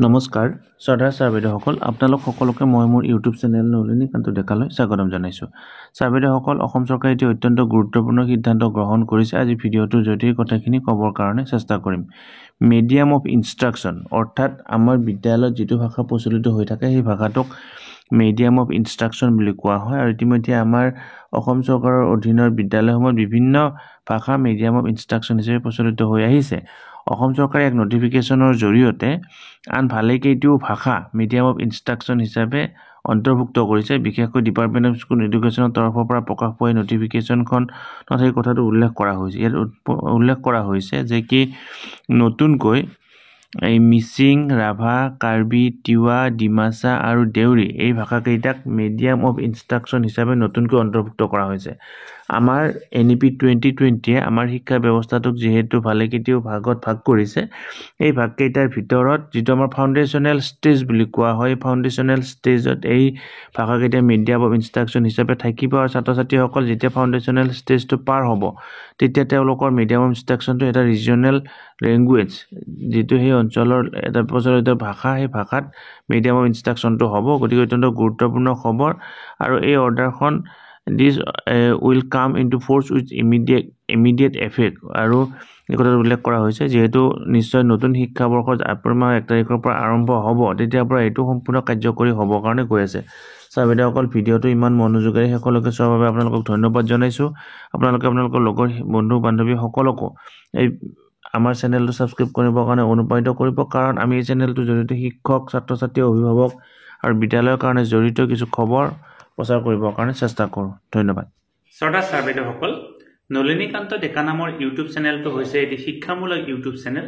নমস্কাৰ শ্ৰদ্ধাৰ ছাৰ বাইদেউসকল, আপোনালোক সকলোকে মই মোৰ ইউটিউব চেনেল নলিনীকান্ত ডেকালৈ স্বাগতম জনাইছোঁ। ছাৰ বাইদেউসকল, অসম চৰকাৰে এটি অত্যন্ত গুৰুত্বপূৰ্ণ সিদ্ধান্ত গ্ৰহণ কৰিছে। আজি ভিডিঅ'টোৰ জৰিয়তে কথাখিনি ক'বৰ কাৰণে চেষ্টা কৰিম। মিডিয়াম অফ ইনষ্ট্ৰাকশ্যন, অৰ্থাৎ আমাৰ বিদ্যালয়ত যিটো ভাষা প্ৰচলিত হৈ থাকে সেই ভাষাটোক মিডিয়াম অফ ইনষ্ট্ৰাকশ্যন বুলি কোৱা হয়। আৰু ইতিমধ্যে আমাৰ অসম চৰকাৰৰ অধীনৰ বিদ্যালয়সমূহত বিভিন্ন ভাষা মিডিয়াম অফ ইনষ্ট্ৰাকশ্যন হিচাপে প্ৰচলিত হৈ আহিছে। অসম চৰকাৰে এক নটিফিকেশ্যনৰ জৰিয়তে আন ভালেকেইটিও ভাষা মিডিয়াম অফ ইনষ্ট্ৰাকশ্যন হিচাপে অন্তৰ্ভুক্ত কৰিছে। বিশেষকৈ ডিপাৰ্টমেণ্ট অফ স্কুল এডুকেশ্যনৰ তৰফৰ পৰা প্ৰকাশ পোৱা এই নটিফিকেশ্যনখনত সেই কথাটো উল্লেখ কৰা হৈছে। ইয়াত উল্লেখ কৰা হৈছে যে কি নতুনকৈ এই মিচিং, ৰাভা, কাৰ্বি, তিৱা, ডিমাচা আৰু দেউৰী এই ভাষাকেইটাক মিডিয়াম অফ ইনষ্ট্ৰাকশ্যন হিচাপে নতুনকৈ অন্তৰ্ভুক্ত কৰা হৈছে। আমাৰ NEP 2020 আমাৰ শিক্ষা ব্যৱস্থাটোক যিহেতু ভালেকেইটিও ভাগত ভাগ কৰিছে, এই ভাগকেইটাৰ ভিতৰত যিটো আমাৰ ফাউণ্ডেশ্যনেল ষ্টেজ বুলি কোৱা হয়, ফাউণ্ডেশ্যনেল ষ্টেজত এই ভাষাকেইটা মিডিয়াম অফ ইনষ্ট্ৰাকশ্যন হিচাপে থাকিব। আৰু ছাত্ৰ ছাত্ৰীসকল যেতিয়া ফাউণ্ডেশ্যনেল ষ্টেজটো পাৰ হ'ব, তেতিয়া তেওঁলোকৰ মিডিয়াম অফ ইনষ্ট্ৰাকশ্যনটো এটা ৰিজনেল লেংগুৱেজ, যিটো সেই অঞ্চলৰ এটা প্ৰচলিত ভাষা, সেই ভাষাত মিডিয়াম অফ ইনষ্ট্ৰাকশ্যনটো হ'ব। গতিকে অত্যন্ত গুৰুত্বপূৰ্ণ খবৰ। আৰু এই অৰ্ডাৰখন this will come into force with immediate effect. আৰু এই কথাটো উল্লেখ কৰা হৈছে যিহেতু নিশ্চয় নতুন শিক্ষাবৰ্ষত এপ্ৰিল 1 তাৰিখৰ পৰা আৰম্ভ হ'ব, তেতিয়াৰ পৰা এইটো সম্পূৰ্ণ কাৰ্যকৰী হ'বৰ কাৰণে গৈ আছে। ছাৰ বাইদেউসকল, ভিডিঅ'টো ইমান মনোযোগেৰে শেষলৈকে চোৱাৰ বাবে আপোনালোকক ধন্যবাদ জনাইছোঁ। আপোনালোকে আপোনালোকৰ লগৰ বন্ধু বান্ধৱী সকলকো এই আমাৰ চেনেলটো ছাবস্ক্ৰাইব কৰিবৰ কাৰণে অনুপ্ৰাণিত কৰিব, কাৰণ আমি এই চেনেলটোৰ জৰিয়তে শিক্ষক, ছাত্ৰ ছাত্ৰী, অভিভাৱক আৰু বিদ্যালয়ৰ কাৰণে জড়িত কিছু খবৰ প্ৰচাৰ কৰিবৰ কাৰণে চেষ্টা কৰোঁ। ধন্যবাদ। শ্ৰদ্ধাৰ ছাৰ বাইদেউসকল, নলিনীকান্ত ডেকা নামৰ ইউটিউব চেনেলটো হৈছে এটি শিক্ষামূলক ইউটিউব চেনেল।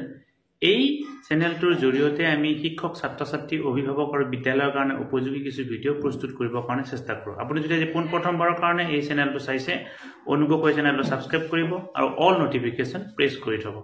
এই চেনেলটোৰ জৰিয়তে আমি শিক্ষক, ছাত্ৰ ছাত্ৰী, অভিভাৱক আৰু বিদ্যালয়ৰ কাৰণে উপযোগী কিছু ভিডিঅ' প্ৰস্তুত কৰিবৰ কাৰণে চেষ্টা কৰোঁ। আপুনি যদি আজি পোনপ্ৰথমবাৰৰ কাৰণে এই চেনেলটো চাইছে, অনুগ্ৰহ কৰি চেনেলটো ছাবস্ক্ৰাইব কৰিব আৰু অল নটিফিকেশ্যন প্ৰেছ কৰি থ'ব।